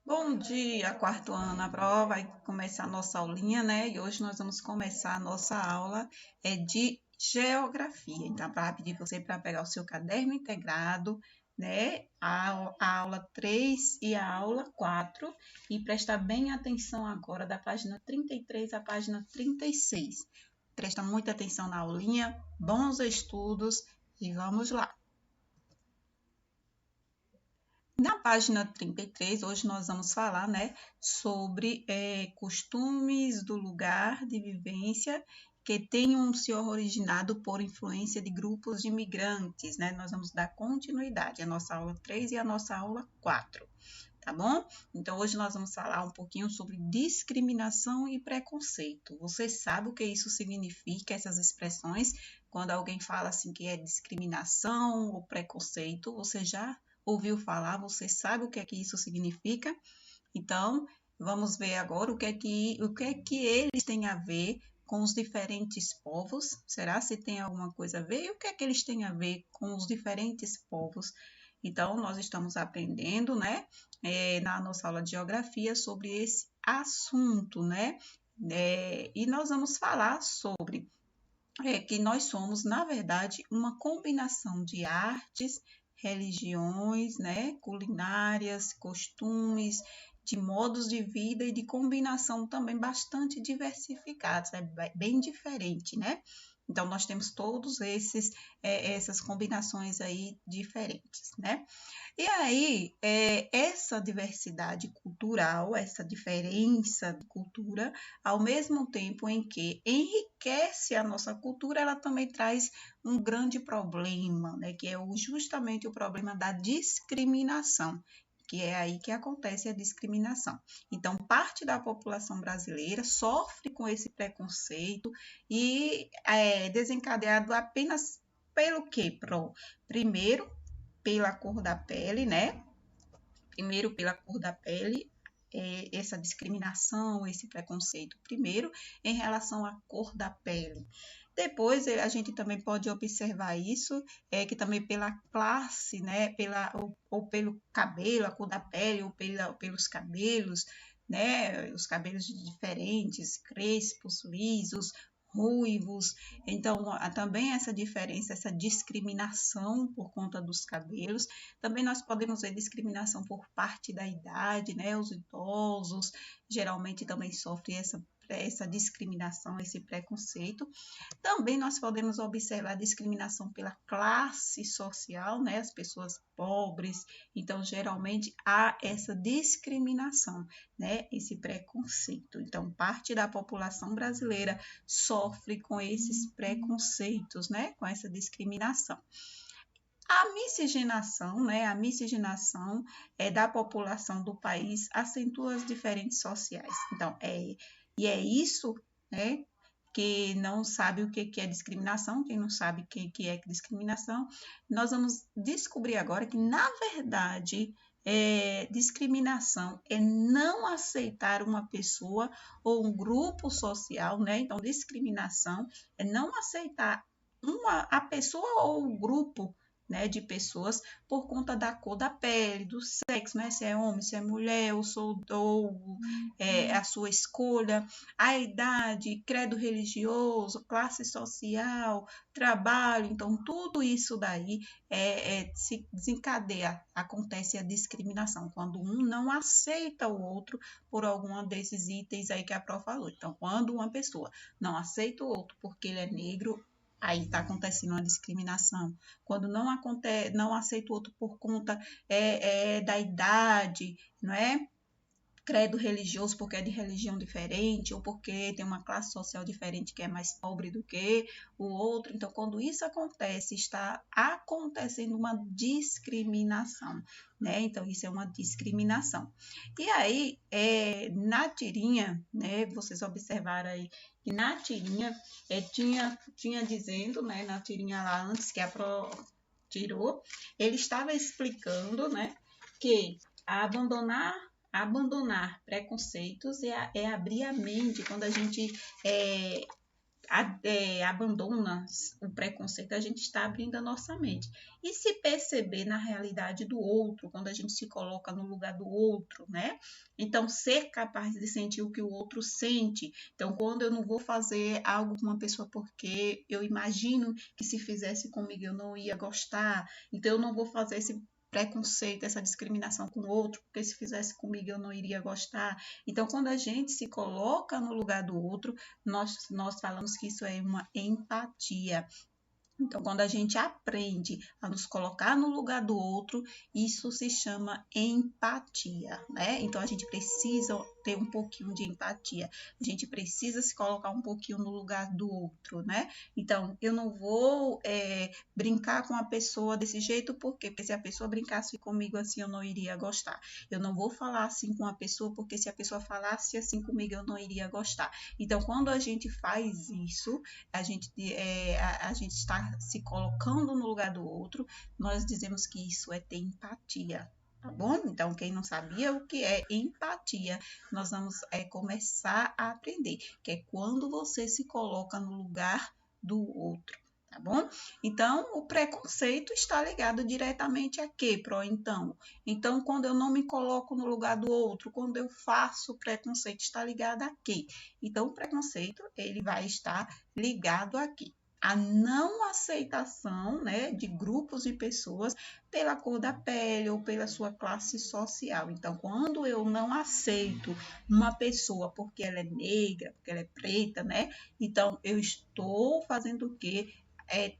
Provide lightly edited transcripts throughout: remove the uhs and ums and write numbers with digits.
Bom dia, quarto ano. A prova vai começar a nossa aulinha, né? E hoje nós vamos começar a nossa aula de geografia. Então, para pedir você para pegar o seu caderno integrado, né? A aula 3 e a aula 4 e prestar bem atenção agora da página 33 à página 36. Presta muita atenção na aulinha, bons estudos e vamos lá. Na página 33, hoje nós vamos falar, né, sobre costumes do lugar de vivência que tenham se originado por influência de grupos de imigrantes, né? Nós vamos dar continuidade à nossa aula 3 e à nossa aula 4, tá bom? Então, hoje nós vamos falar um pouquinho sobre discriminação e preconceito. Você sabe o que isso significa, essas expressões? Quando alguém fala assim que é discriminação ou preconceito, você já ouviu falar, você sabe o que isso significa? Então, vamos ver agora o que é que eles têm a ver com os diferentes povos. Será se tem alguma coisa a ver? E o que é que eles têm a ver com os diferentes povos? Então, nós estamos aprendendo, né, na nossa aula de geografia sobre esse assunto, né? E nós vamos falar sobre que nós somos, na verdade, uma combinação de artes, religiões, né, culinárias, costumes, de modos de vida e de combinação também bastante diversificados, é bem diferente, né? Então, nós temos todos essas combinações aí diferentes, né? E aí, essa diversidade cultural, essa diferença de cultura, ao mesmo tempo em que enriquece a nossa cultura, ela também traz um grande problema, né, que é justamente o problema da discriminação, que é aí que acontece a discriminação. Então, parte da população brasileira sofre com esse preconceito e é desencadeado apenas pelo quê? Primeiro, pela cor da pele, né? Primeiro, pela cor da pele, essa discriminação, esse preconceito, primeiro, em relação à cor da pele. Depois, a gente também pode observar isso, que também pela classe, né, ou pelo cabelo, a cor da pele, ou pelos cabelos, né, os cabelos diferentes, crespos, lisos, ruivos. Então, há também essa diferença, essa discriminação por conta dos cabelos. Também nós podemos ver discriminação por parte da idade, né? Os idosos geralmente também sofrem essa discriminação, esse preconceito. Também nós podemos observar discriminação pela classe social, né? As pessoas pobres. Então, geralmente há essa discriminação, né? Esse preconceito. Então, parte da população brasileira sofre com esses preconceitos, né? Com essa discriminação. A miscigenação, né, a miscigenação da população do país acentua as diferentes sociais. Então, e é isso, né, que não sabe o que é discriminação, quem não sabe o que é discriminação, nós vamos descobrir agora que, na verdade, discriminação é não aceitar uma pessoa ou um grupo social, né? Então, discriminação é não aceitar a pessoa ou o grupo, né, de pessoas por conta da cor da pele, do sexo, né, se é homem, se é mulher, ou a sua escolha, a idade, credo religioso, classe social, trabalho. Então, tudo isso daí se desencadeia, acontece a discriminação, quando um não aceita o outro por algum desses itens aí que a Pró falou. Então, quando uma pessoa não aceita o outro porque ele é negro, aí está acontecendo uma discriminação. Quando não aceita o outro por conta da idade, não é? Credo religioso porque é de religião diferente ou porque tem uma classe social diferente que é mais pobre do que o outro. Então, quando isso acontece, está acontecendo uma discriminação, né? Então, isso é uma discriminação. E aí, na tirinha, né, vocês observaram aí que na tirinha tinha dizendo, né, na tirinha lá antes que a Pro tirou, ele estava explicando, né, que abandonar preconceitos é abrir a mente quando a gente abandona o preconceito, a gente está abrindo a nossa mente. E se perceber na realidade do outro, quando a gente se coloca no lugar do outro, né? Então, ser capaz de sentir o que o outro sente. Então, quando eu não vou fazer algo com uma pessoa porque eu imagino que se fizesse comigo eu não ia gostar, então eu não vou fazer esse preconceito, essa discriminação com o outro, porque se fizesse comigo eu não iria gostar. Então, quando a gente se coloca no lugar do outro, nós falamos que isso é uma empatia. Então, quando a gente aprende a nos colocar no lugar do outro, isso se chama empatia, né? Então, a gente precisa ter um pouquinho de empatia. A gente precisa se colocar um pouquinho no lugar do outro, né? Então, eu não vou brincar com a pessoa desse jeito, porque se a pessoa brincasse comigo assim, eu não iria gostar. Eu não vou falar assim com a pessoa, porque se a pessoa falasse assim comigo, eu não iria gostar. Então, quando a gente faz isso, a gente está se colocando no lugar do outro, nós dizemos que isso é ter empatia. Tá bom? Então, quem não sabia o que é empatia, nós vamos começar a aprender, que é quando você se coloca no lugar do outro. Tá bom? Então, o preconceito está ligado diretamente a quê, Pro? Então, quando eu não me coloco no lugar do outro, quando eu faço preconceito, está ligado a quê? Então, o preconceito, ele vai estar ligado aqui a não aceitação, né, de grupos de pessoas pela cor da pele ou pela sua classe social. Então, quando eu não aceito uma pessoa porque ela é negra, porque ela é preta, né? Então, eu estou fazendo o quê?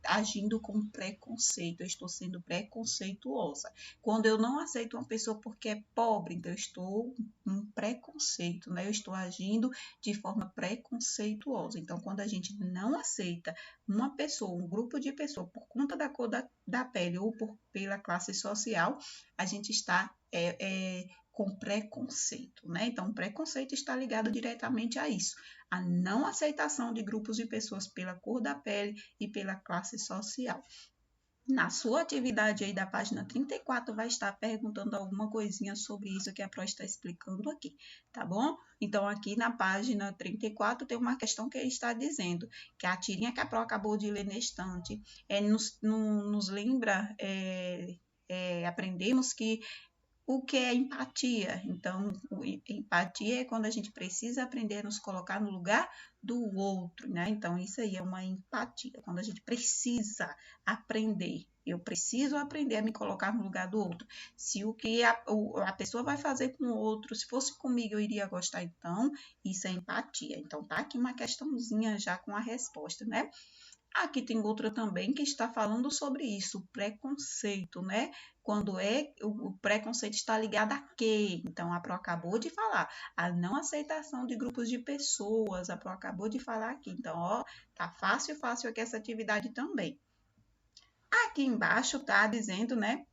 Agindo com preconceito, eu estou sendo preconceituosa. Quando eu não aceito uma pessoa porque é pobre, então eu estou um preconceito, né? Eu estou agindo de forma preconceituosa. Então, quando a gente não aceita uma pessoa, um grupo de pessoas, por conta da cor da pele ou pela classe social, a gente está com preconceito, né? Então, o preconceito está ligado diretamente a isso, a não aceitação de grupos de pessoas pela cor da pele e pela classe social. Na sua atividade aí da página 34, vai estar perguntando alguma coisinha sobre isso que a Pro está explicando aqui, tá bom? Então, aqui na página 34 tem uma questão que ele está dizendo, que a tirinha que a Pro acabou de ler na estante nos lembra, aprendemos que o que é empatia? Então, empatia é quando a gente precisa aprender a nos colocar no lugar do outro, né? Então, isso aí é uma empatia, quando a gente precisa aprender. Eu preciso aprender a me colocar no lugar do outro. Se o que a pessoa vai fazer com o outro, se fosse comigo, eu iria gostar, então, isso é empatia. Então, tá aqui uma questãozinha já com a resposta, né? Aqui tem outra também que está falando sobre isso, o preconceito, né? Quando o preconceito está ligado a quê? Então, a Pro acabou de falar, a não aceitação de grupos de pessoas, a Pro acabou de falar aqui. Então, ó, tá fácil aqui essa atividade também. Aqui embaixo tá dizendo, né?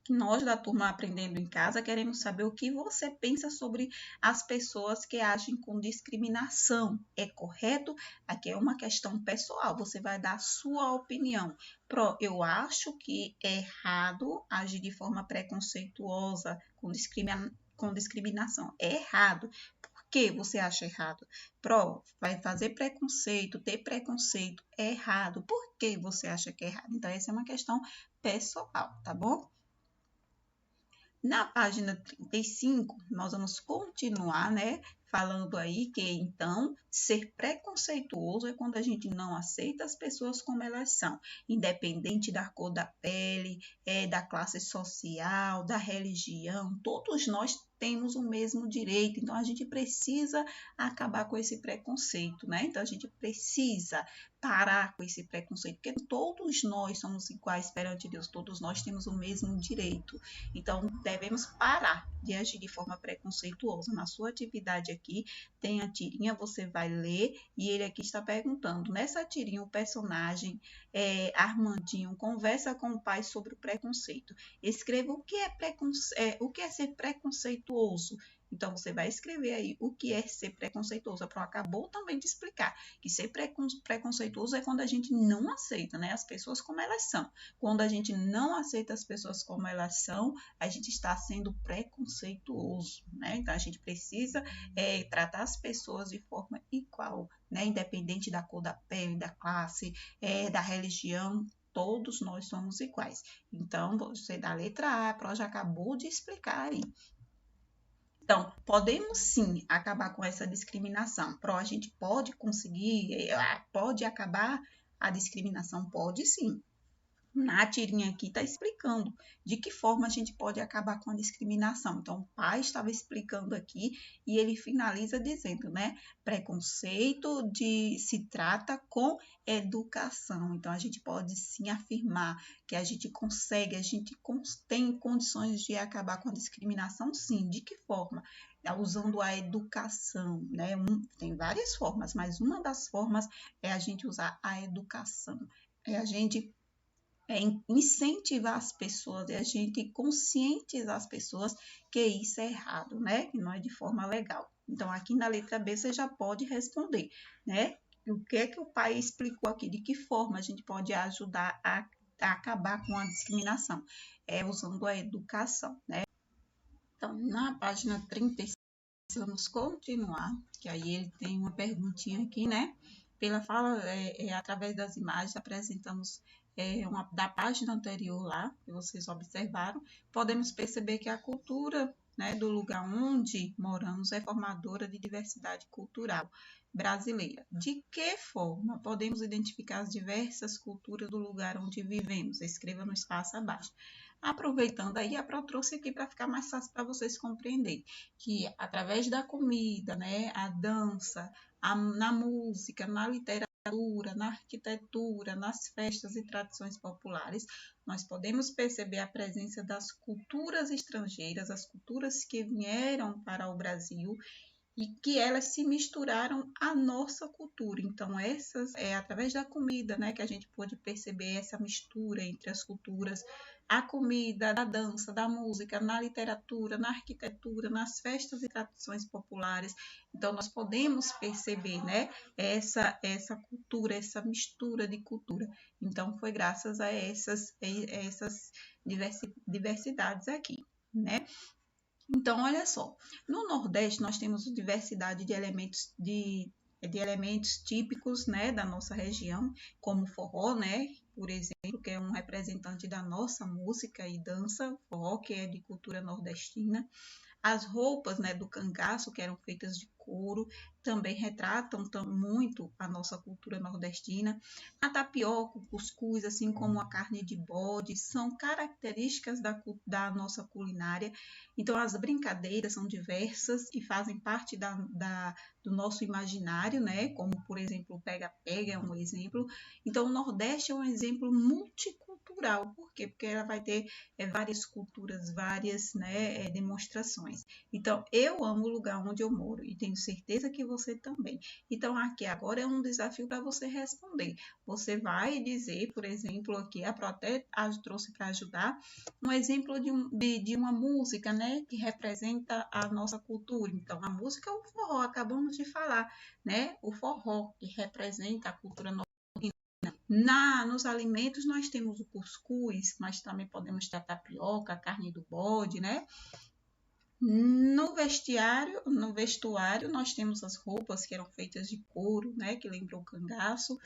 Nós da turma Aprendendo em Casa queremos saber o que você pensa sobre as pessoas que agem com discriminação. É correto? Aqui é uma questão pessoal, você vai dar a sua opinião. Eu acho que é errado agir de forma preconceituosa com discriminação. É errado. Por que você acha errado? Vai fazer preconceito, ter preconceito é errado. Por que você acha que é errado? Então, essa é uma questão pessoal, tá bom? Na página 35, nós vamos continuar, né, falando aí que, então, ser preconceituoso é quando a gente não aceita as pessoas como elas são, independente da cor da pele, da classe social, da religião, todos nós temos o mesmo direito, então a gente precisa acabar com esse preconceito, né? Então a gente precisa parar com esse preconceito, porque todos nós somos iguais perante Deus, todos nós temos o mesmo direito. Então, devemos parar de agir de forma preconceituosa. Na sua atividade aqui, tem a tirinha, você vai ler, e ele aqui está perguntando. Nessa tirinha, o personagem Armandinho conversa com o pai sobre o preconceito. Escreva o que é ser preconceituoso. Então, você vai escrever aí o que é ser preconceituoso. A Pro acabou também de explicar que ser preconceituoso é quando a gente não aceita, né, as pessoas como elas são. Quando a gente não aceita as pessoas como elas são, a gente está sendo preconceituoso, né? Então, a gente precisa tratar as pessoas de forma igual, né? Independente da cor da pele, da classe, da religião, todos nós somos iguais. Então, você da letra A, a Pro já acabou de explicar aí. Então, podemos sim acabar com essa discriminação. Pro, a gente pode conseguir, pode acabar a discriminação? Pode sim. Na tirinha aqui está explicando de que forma a gente pode acabar com a discriminação. Então, o pai estava explicando aqui e ele finaliza dizendo, né? Preconceito se trata com educação. Então, a gente pode sim afirmar que a gente consegue, a gente tem condições de acabar com a discriminação, sim. De que forma? Usando a educação, né? Tem várias formas, mas uma das formas é a gente usar a educação. É a gente incentivar as pessoas e a gente conscientizar as pessoas que isso é errado, né? Que não é de forma legal. Então, aqui na letra B você já pode responder, né? O que é que o pai explicou aqui? De que forma a gente pode ajudar a acabar com a discriminação? Usando a educação, né? Então, na página 36, vamos continuar, que aí ele tem uma perguntinha aqui, né? Pela fala, através das imagens, apresentamos da página anterior lá, que vocês observaram, podemos perceber que a cultura, né, do lugar onde moramos é formadora de diversidade cultural brasileira. De que forma podemos identificar as diversas culturas do lugar onde vivemos? Escreva no espaço abaixo. Aproveitando aí, a Pro trouxe aqui para ficar mais fácil para vocês compreenderem, que através da comida, né, a dança, na música, na literatura, na arquitetura, nas festas e tradições populares, nós podemos perceber a presença das culturas estrangeiras, as culturas que vieram para o Brasil e que elas se misturaram à nossa cultura. Então, através da comida, né, que a gente pôde perceber essa mistura entre as culturas, a comida, da dança, da música, na literatura, na arquitetura, nas festas e tradições populares. Então, nós podemos perceber, né, essa cultura, essa mistura de cultura. Então, foi graças a essas diversidades aqui, né? Então, olha só, no Nordeste nós temos diversidade de elementos típicos, né, da nossa região, como o forró, né, por exemplo, que é um representante da nossa música e dança, forró, que é de cultura nordestina. As roupas, né, do cangaço, que eram feitas de couro, também retratam muito a nossa cultura nordestina. A tapioca, o cuscuz, assim como a carne de bode, são características da nossa culinária. Então, as brincadeiras são diversas e fazem parte do nosso imaginário, né? Como, por exemplo, o pega-pega é um exemplo. Então, o Nordeste é um exemplo multicultural. Por quê? Porque ela vai ter várias culturas, várias, né, demonstrações. Então, eu amo o lugar onde eu moro e tenho certeza que você também. Então, aqui agora é um desafio para você responder. Você vai dizer, por exemplo, aqui a Proté trouxe para ajudar um exemplo de uma música, né, que representa a nossa cultura. Então, a música é o forró, acabamos de falar, né? O forró, que representa a cultura nordestina. Nos alimentos, nós temos o cuscuz, mas também podemos ter a tapioca, a carne do bode, né? No vestuário, nós temos as roupas que eram feitas de couro, né? Que lembrou o cangaço.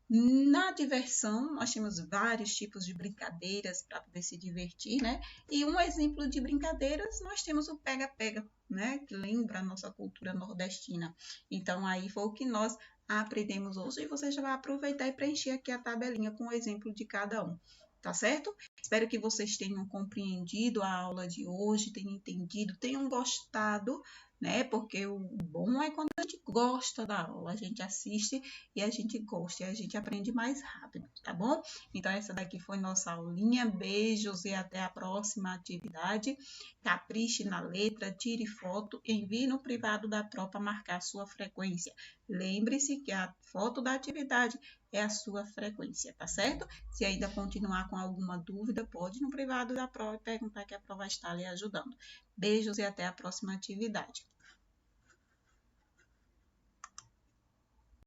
Na diversão, nós temos vários tipos de brincadeiras para poder se divertir, né? E um exemplo de brincadeiras, nós temos o pega-pega, né? Que lembra a nossa cultura nordestina. Então, aí foi o que nós aprendemos hoje e você já vai aproveitar e preencher aqui a tabelinha com o exemplo de cada um. Tá certo? Espero que vocês tenham compreendido a aula de hoje, tenham entendido, tenham gostado, né? Porque o bom é quando a gente gosta da aula, a gente assiste e a gente gosta e a gente aprende mais rápido, tá bom? Então, essa daqui foi nossa aulinha. Beijos e até a próxima atividade. Capriche na letra, tire foto, envie no privado da tropa marcar sua frequência. Lembre-se que a foto da atividade é a sua frequência, tá certo? Se ainda continuar com alguma dúvida, pode ir no privado da prova e perguntar que a prova vai estar lhe ajudando. Beijos e até a próxima atividade.